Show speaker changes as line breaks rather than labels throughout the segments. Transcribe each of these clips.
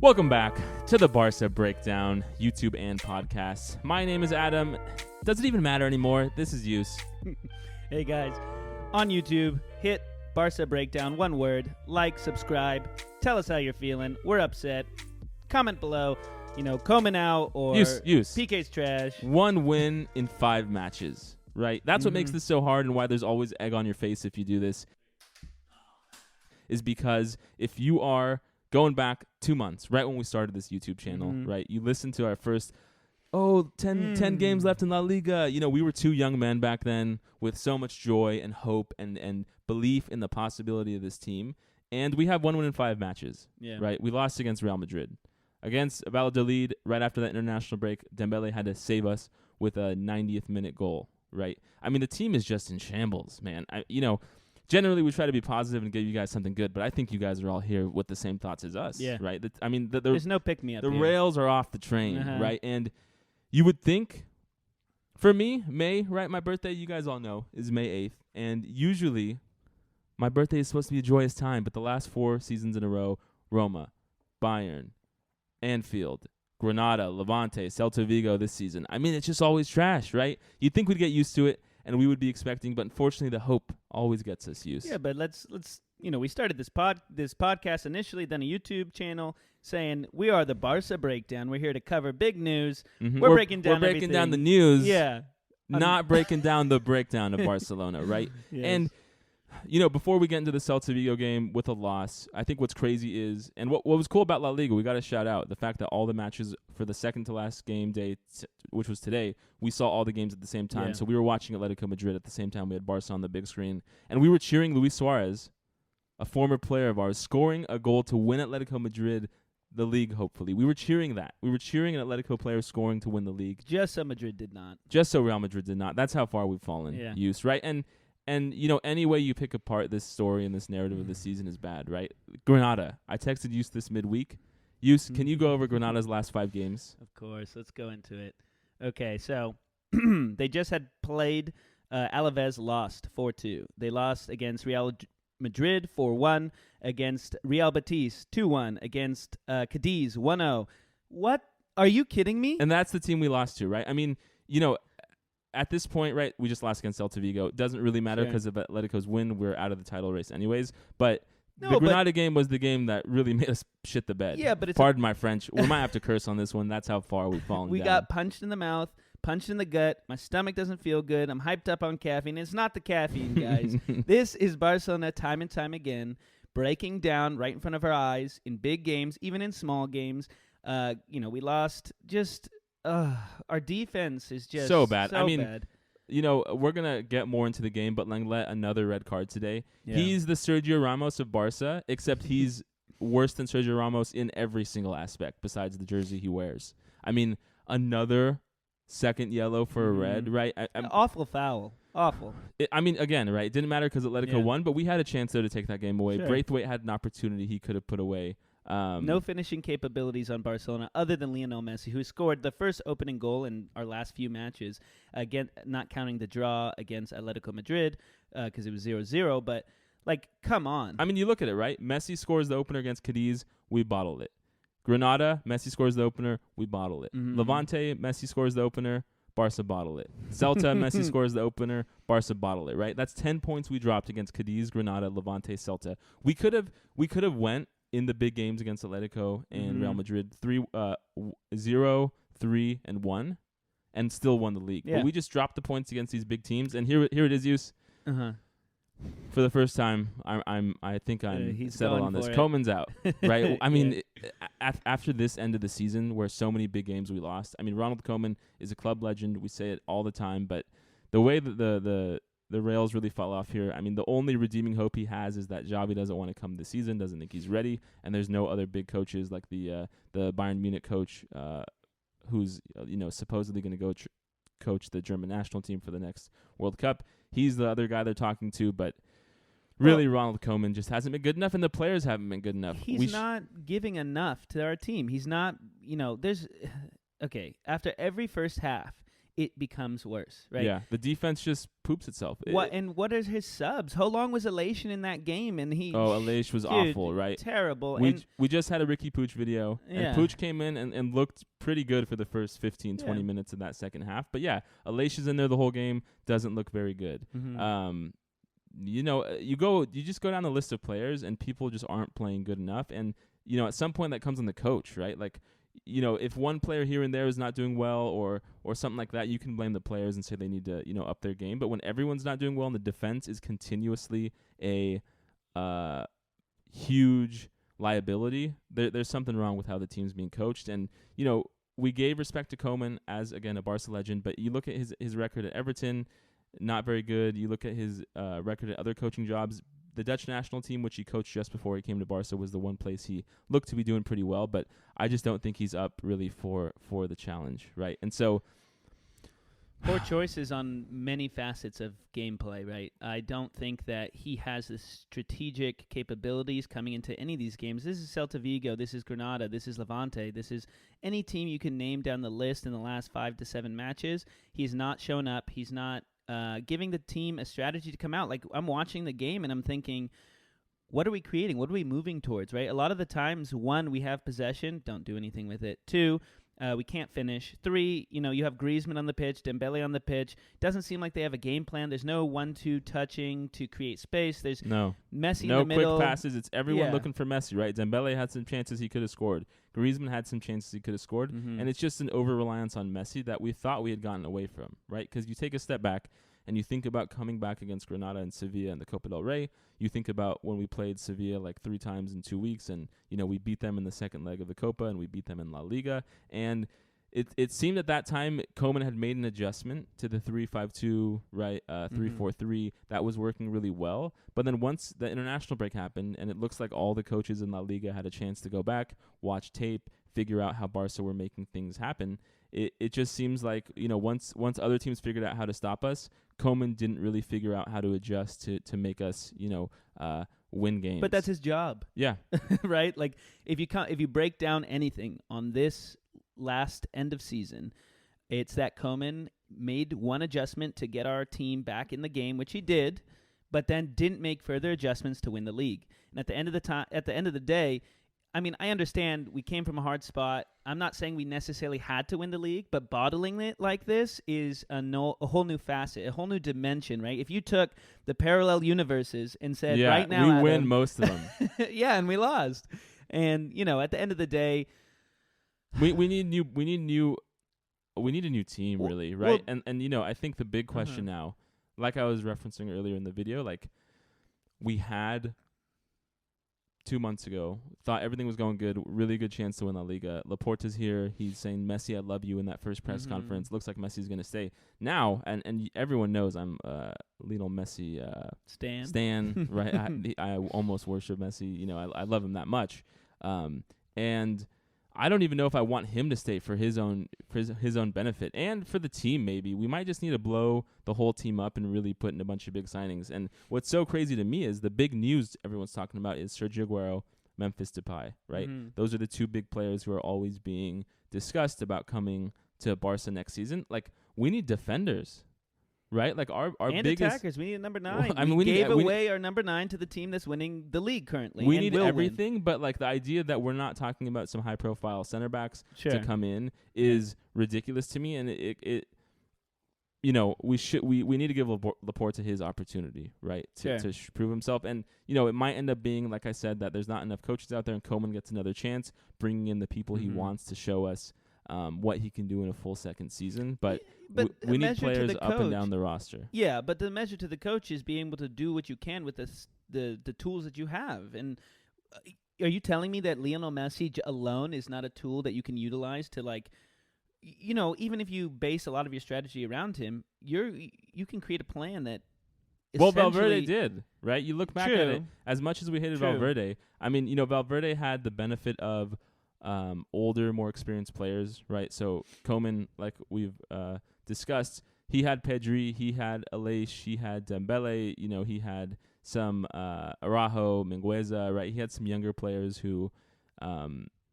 Welcome back to the Barca Breakdown, YouTube and podcast. My name is Adam. Does it even matter anymore? This is Use.
Hey guys, on YouTube, hit Barca Breakdown, one word, like, subscribe, tell us how you're feeling. We're upset. Comment below, Koeman out or
Use.
PK's trash.
1 win in 5 matches, right? That's what makes this so hard and why there's always egg on your face if you do this. Is because if you are going back 2 months, right when we started this YouTube channel, right? You listened to our first, 10 games left in La Liga. We were 2 young men back then with so much joy and hope and belief in the possibility of this team. And we have 1 win in 5 matches, right? We lost against Real Madrid. Against Valladolid, right after that international break, Dembele had to save us with a 90th minute goal, right? I mean, the team is just in shambles, man. Generally, we try to be positive and give you guys something good, but I think you guys are all here with the same thoughts as us, right?
There's no pick-me-up
The
here.
rails are off the train, right? And you would think, for me, May, right, my birthday, you guys all know, is May 8th. And usually, my birthday is supposed to be a joyous time, but the last 4 seasons in a row, Roma, Bayern, Anfield, Granada, Levante, Celta Vigo this season. I mean, it's just always trash, right? You'd think we'd get used to it. And we would be expecting, but unfortunately, the hope always gets us used.
Yeah, but let's we started this podcast initially, then a YouTube channel saying we are the Barca Breakdown. We're here to cover big news. We're breaking down
the news.
Yeah,
not breaking down the breakdown of Barcelona, right?
Yes.
And before we get into the Celta Vigo game with a loss, I think what's crazy is, and what was cool about La Liga, we got to shout out the fact that all the matches for the second to last game day, which was today, we saw all the games at the same time.
Yeah.
So we were watching Atletico Madrid at the same time we had Barca on the big screen, and we were cheering Luis Suarez, a former player of ours, scoring a goal to win Atletico Madrid the league, hopefully. We were cheering that. We were cheering an Atletico player scoring to win the league.
Just so Madrid did not.
Just so Real Madrid did not. That's how far we've fallen, Use, right? And any way you pick apart this story and this narrative of the season is bad, right? Granada. I texted Use this midweek. Use, can you go over Granada's last 5 games?
Of course. Let's go into it. Okay, so they just had played. Alaves lost 4-2. They lost against Real Madrid 4-1, against Real Betis 2-1, against Cadiz 1-0. What? Are you kidding me?
And that's the team we lost to, right? I mean, at this point, right, we just lost against Celta Vigo. It doesn't really matter because of Atletico's win. We're out of the title race anyways. But the Granada game was the game that really made us shit the bed.
Yeah, but
pardon my French. We might have to curse on this one. That's how far we've fallen
We
down.
got punched in the mouth, punched in the gut. My stomach doesn't feel good. I'm hyped up on caffeine. It's not the caffeine, guys. This is Barcelona time and time again, breaking down right in front of our eyes in big games, even in small games. We lost just... our defense is just
so bad.
Bad.
We're going to get more into the game, but Lengelet, another red card today.
Yeah.
He's the Sergio Ramos of Barca, except he's worse than Sergio Ramos in every single aspect besides the jersey he wears. I mean, another second yellow for a red, right?
Awful foul. Awful.
Again, right? It didn't matter because Atletico won, but we had a chance, though, to take that game away.
Sure.
Braithwaite had an opportunity he could have put away.
No finishing capabilities on Barcelona other than Leo Messi, who scored the first opening goal in our last few matches, again, not counting the draw against Atletico Madrid because it was 0-0. But, come on.
I mean, you look at it, right? Messi scores the opener against Cadiz. We bottled it. Granada, Messi scores the opener. We bottle it. Levante, Messi scores the opener. Barca bottle it. Celta, Messi scores the opener. Barca bottle it, right? That's 10 points we dropped against Cadiz, Granada, Levante, Celta. We could have went in the big games against Atletico and Real Madrid 0, 3, and 1, and still won the league.
Yeah.
But we just dropped the points against these big teams, and here it is, Use. For the first time, I think I'm settled on this. Koeman's out, right? I mean, after this end of the season where so many big games we lost, I mean, Ronald Koeman is a club legend. We say it all the time, but the way that the rails really fall off here. I mean, the only redeeming hope he has is that Xavi doesn't want to come this season, doesn't think he's ready, and there's no other big coaches like the Bayern Munich coach who's supposedly going to go coach the German national team for the next World Cup. He's the other guy they're talking to, but really Ronald Koeman just hasn't been good enough, and the players haven't been good enough.
He's not giving enough to our team. He's not, after every first half, it becomes worse, right?
Yeah, the defense just poops itself.
What are his subs? How long was Elation in that game? And
Aleix was awful, right?
Terrible.
We just had a Riqui Puig video, and Puig came in and looked pretty good for the first 15, 20 minutes of that second half. But yeah, Aleix is in there the whole game, doesn't look very good.
Mm-hmm.
You just go down the list of players, and people just aren't playing good enough. And at some point that comes on the coach, right? Like, if one player here and there is not doing well or something like that, you can blame the players and say they need to, up their game. But when everyone's not doing well and the defense is continuously a huge liability, there's something wrong with how the team's being coached. And, we gave respect to Koeman as, again, a Barca legend, but you look at his record at Everton, not very good. You look at his record at other coaching jobs. The Dutch national team, which he coached just before he came to Barca, was the one place he looked to be doing pretty well, but I just don't think he's up really for the challenge, right? And so
poor choices on many facets of gameplay, right? I don't think that he has the strategic capabilities coming into any of these games. This is Celta Vigo, this is Granada, this is Levante, this is any team you can name down the list in the last 5 to 7 matches. He's not shown up. He's not giving the team a strategy to come out. Like, I'm watching the game and I'm thinking, what are we creating? What are we moving towards, right? A lot of the times, 1, we have possession, don't do anything with it. 2, we can't finish. 3, you have Griezmann on the pitch, Dembele on the pitch. Doesn't seem like they have a game plan. There's no 1-2 touching to create space. There's Messi in the middle.
No quick passes. It's everyone looking for Messi, right? Dembele had some chances he could have scored. Griezmann had some chances he could have scored.
Mm-hmm.
And it's just an over-reliance on Messi that we thought we had gotten away from, right? Because you take a step back and you think about coming back against Granada and Sevilla in the Copa del Rey. You think about when we played Sevilla like 3 times in 2 weeks, and we beat them in the second leg of the Copa, and we beat them in La Liga. And it seemed at that time Koeman had made an adjustment to the 3-5-2, right, 3-4-3 that was working really well. But then once the international break happened, and it looks like all the coaches in La Liga had a chance to go back, watch tape, figure out how Barca were making things happen. It just seems like, once other teams figured out how to stop us, Koeman didn't really figure out how to adjust to make us, win games.
But that's his job.
Yeah.
Right? Like, if you break down anything on this last end of season, it's that Koeman made one adjustment to get our team back in the game, which he did, but then didn't make further adjustments to win the league. And at the end of the day, I mean, I understand we came from a hard spot. I'm not saying we necessarily had to win the league, but bottling it like this is a whole new facet, a whole new dimension, right? If you took the parallel universes and said, right now,
we win most of them.
Yeah, and we lost. And at the end of the day,
we need a new team, really, right?
Well,
and I think the big question now, like I was referencing earlier in the video, like we had 2 months ago, thought everything was going good, really good chance to win La Liga. Laporta's here. He's saying, Messi, I love you in that first press conference. Looks like Messi's going to stay. Now, and everyone knows I'm Lionel Messi stan, right? I almost worship Messi. I love him that much. And I don't even know if I want him to stay for his own benefit and for the team. Maybe we might just need to blow the whole team up and really put in a bunch of big signings. And what's so crazy to me is the big news everyone's talking about is Sergio Aguero, Memphis Depay, right?
Mm-hmm.
Those are the 2 big players who are always being discussed about coming to Barca next season. Like, we need defenders. Right, like our
and
biggest
attackers. We need a number 9.
Well, I mean,
we gave away our number 9 to the team that's winning the league currently.
We need everything, but like the idea that we're not talking about some high-profile center backs to come in is ridiculous to me, and it we need to give Laporta his opportunity, right, to prove himself, and it might end up being, like I said, that there's not enough coaches out there, and Koeman gets another chance, bringing in the people he wants to show us what he can do in a full second season, but we need players up and down the roster.
Yeah, but the measure to the coach is being able to do what you can with the tools that you have. And are you telling me that Lionel Messi alone is not a tool that you can utilize to, like, even if you base a lot of your strategy around him, you can create a plan that.
Well, Valverde did, right? You look back at it, as much as we hated Valverde, I mean, Valverde had the benefit of older, more experienced players, right? So Koeman, like we've discussed, he had Pedri, he had Aleix, he had Dembele, he had some Araujo, Mingueza, right? He had some younger players who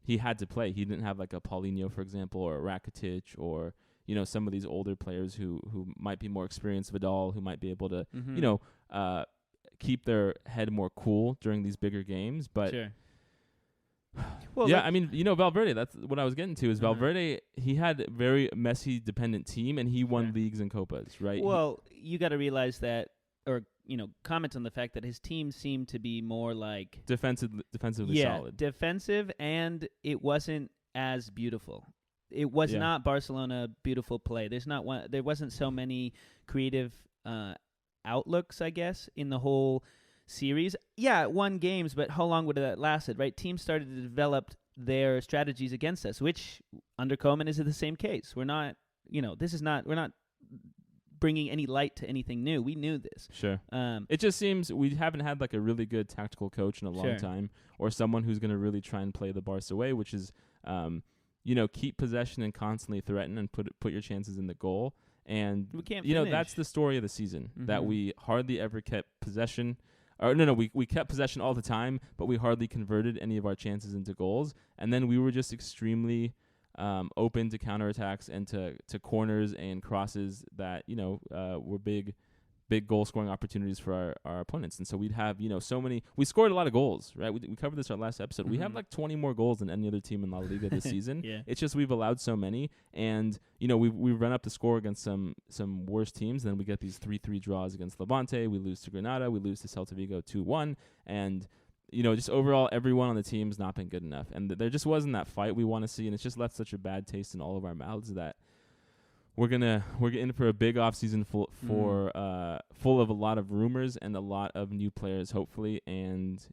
he had to play. He didn't have like a Paulinho, for example, or a Rakitic, or some of these older players who might be more experienced, Vidal, who might be able to,
Mm-hmm.
keep their head more cool during these bigger games. But
Sure. Well,
yeah, I mean, Valverde, that's what I was getting to, is
Uh-huh.
Valverde, he had a very Messi-dependent team, and he won
Sure.
leagues and Copas, right?
Well, you got to realize that, or comment on the fact that his team seemed to be more like
Defensively solid.
defensive, and it wasn't as beautiful. It was not Barcelona beautiful play. There wasn't so many creative outlooks, I guess, in the whole series. Yeah, it won games, but how long would that lasted, right? Teams started to develop their strategies against us, which under Koeman is the same case. We're not, we're not bringing any light to anything new. We knew this.
Sure. It just seems we haven't had like a really good tactical coach in a long
Sure.
time, or someone who's going to really try and play the Barca way, which is, keep possession and constantly threaten and put your chances in the goal. And
We can't
that's the story of the season, that
Mhm.
we hardly ever kept possession. Or no, we kept possession all the time, but we hardly converted any of our chances into goals. And then we were just extremely open to counterattacks and to corners and crosses that were big goal scoring opportunities for our opponents. And so we'd have so many. We scored a lot of goals, right? We covered this our last episode. We have
Mhm.
like 20 more goals than any other team in La Liga this season.
Yeah.
It's just we've allowed so many, and we run up the score against some worse teams. Then we get these 3-3 draws against Levante. We lose to Granada. We lose to Celta Vigo 2-1, and just overall everyone on the team's not been good enough, and there just wasn't that fight we want to see, and it's just left such a bad taste in all of our mouths that we're in for a big offseason full of a lot of rumors and a lot of new players, hopefully, and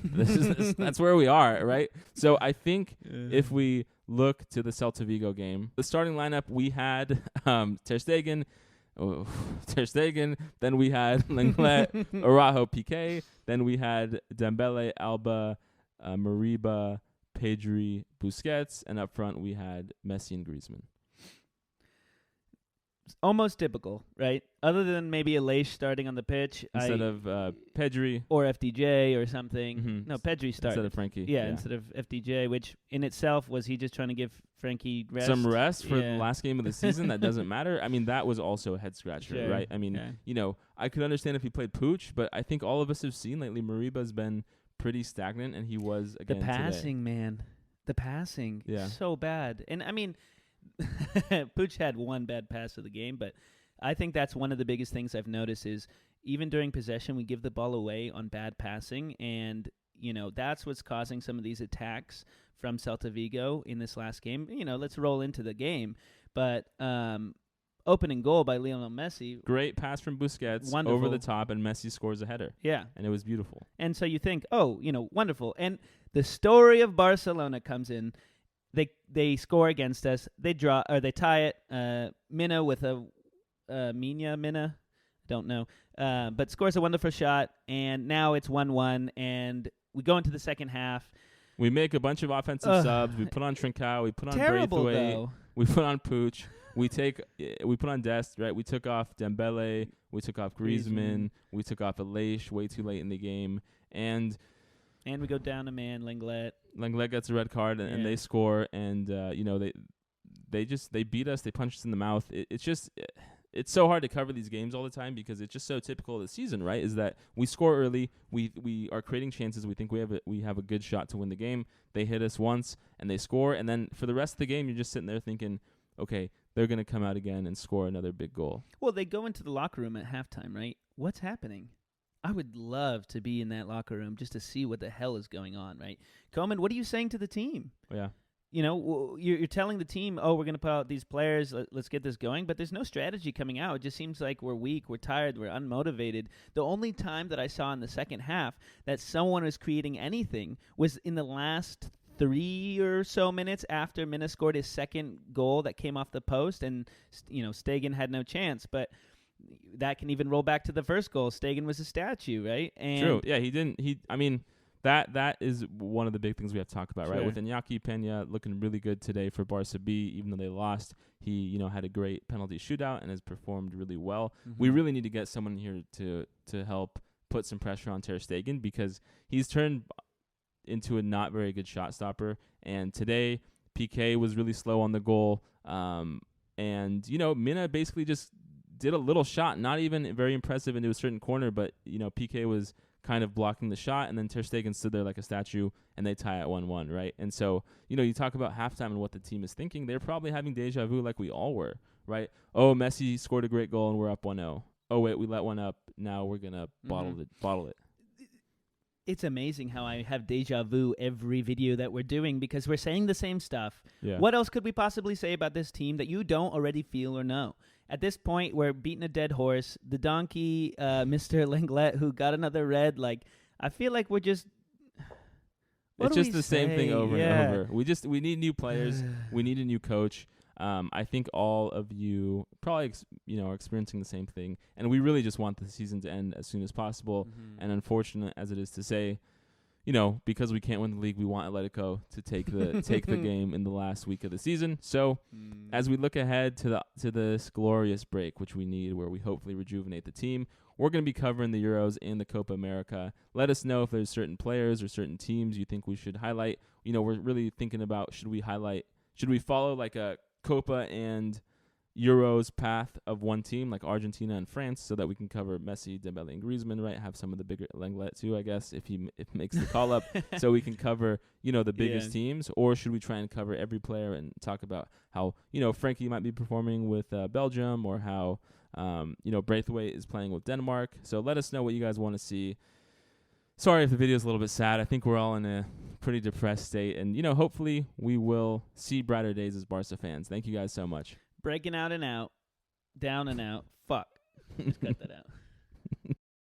that's where we are, right? So I think if we look to the Celta Vigo game, the starting lineup, we had Ter Stegen, then we had Lengelet, Araujo, Pique, then we had Dembele, Alba, Moriba, Pedri, Busquets, and up front we had Messi and Griezmann.
Almost typical, right? Other than maybe Aleix starting on the pitch
Instead of Pedri.
or FDJ or something.
Mhm.
No, Pedri started.
Instead of Frenkie.
Yeah, instead of FDJ, which in itself was he just trying to give Frenkie rest?
Some rest for the
Yeah.
last game of the season. That doesn't matter. I mean, that was also a head scratcher,
Sure.
right? I mean, I could understand if he played Pooch, but I think all of us have seen lately Moriba's been pretty stagnant, and he was again
The passing,
today.
man. The passing.
Yeah.
So bad. And I mean, Pooch had one bad pass of the game, but I think that's one of the biggest things I've noticed is even during possession, we give the ball away on bad passing, and that's what's causing some of these attacks from Celta Vigo in this last game. Let's roll into the game, but opening goal by Lionel Messi.
Great pass from Busquets
Wonderful.
over the top, and Messi scores a header.
Yeah.
And it was beautiful.
And so you think, wonderful. And the story of Barcelona comes in. They score against us. They draw or they tie it. Mina with a Mina, don't know, but scores a wonderful shot. And now it's 1-1, and we go into the second half.
We make a bunch of offensive subs. We put on Trincao. We put on
Terrible
Braithwaite.
though.
We put on Pooch. We put on Dest, right? We took off Dembele. We took off Griezmann. We took off Aleix way too late in the game. And
we go down a man, Lengelet.
Lengelet gets a red card, and they score. And, they beat us. They punched us in the mouth. It's so hard to cover these games all the time because it's just so typical of the season, right? Is that we score early, we are creating chances, we think we have a good shot to win the game. They hit us once and they score, and then for the rest of the game, you're just sitting there thinking, okay, they're going to come out again and score another big goal.
Well, they go into the locker room at halftime, right? What's happening? I would love to be in that locker room just to see what the hell is going on, right? Koeman, what are you saying to the team?
Yeah.
You're telling the team, oh, we're going to put out these players, let's get this going, but there's no strategy coming out. It just seems like we're weak, we're tired, we're unmotivated. The only time that I saw in the second half that someone was creating anything was in the last 3 or so minutes after Mina scored his second goal that came off the post, and Stegen had no chance, but that can even roll back to the first goal. Stegen was a statue, right? And
true. Yeah, he didn't. That is one of the big things we have to talk about, right?
Sure.
With Iñaki Peña looking really good today for Barca B, even though they lost, he had a great penalty shootout and has performed really well.
Mhm.
We really need to get someone here to help put some pressure on Ter Stegen because he's turned into a not very good shot stopper. And today, Pique was really slow on the goal. And, Mina basically just did a little shot, not even very impressive into a certain corner, but, Pique was kind of blocking the shot, and then Ter Stegen stood there like a statue, and they tie at 1-1, right? And so, you talk about halftime and what the team is thinking. They're probably having deja vu like we all were, right? Oh, Messi scored a great goal, and we're up 1-0. Oh, wait, we let one up. Now we're going to bottle it.
It's amazing how I have deja vu every video that we're doing because we're saying the same stuff.
Yeah.
What else could we possibly say about this team that you don't already feel or know? At this point, we're beating a dead horse. The donkey, Mr. Lengelet, who got another red, I feel like we're just...
It's just the same thing over and over. We need new players. We need a new coach. I think all of you probably are experiencing the same thing, and we really just want the season to end as soon as possible. And unfortunate as it is to say, because we can't win the league, we want Atletico to take the game in the last week of the season. So as we look ahead to this glorious break, which we need, where we hopefully rejuvenate the team, we're going to be covering the Euros and the Copa America. Let us know if there's certain players or certain teams you think we should highlight. We're really thinking about should we follow like a Copa and Euros path of one team like Argentina and France, so that we can cover Messi, Dembele, and Griezmann, right? Have some of the bigger Lengelet too, I guess, if makes the call up, so we can cover the biggest teams. Or should we try and cover every player and talk about how Frenkie might be performing with Belgium, or how Braithwaite is playing with Denmark? So let us know what you guys want to see. Sorry if the video is a little bit sad. I think we're all in a pretty depressed state. And, hopefully we will see brighter days as Barca fans. Thank you guys so much.
Breaking out and out. Down and out. Fuck. Just cut that out.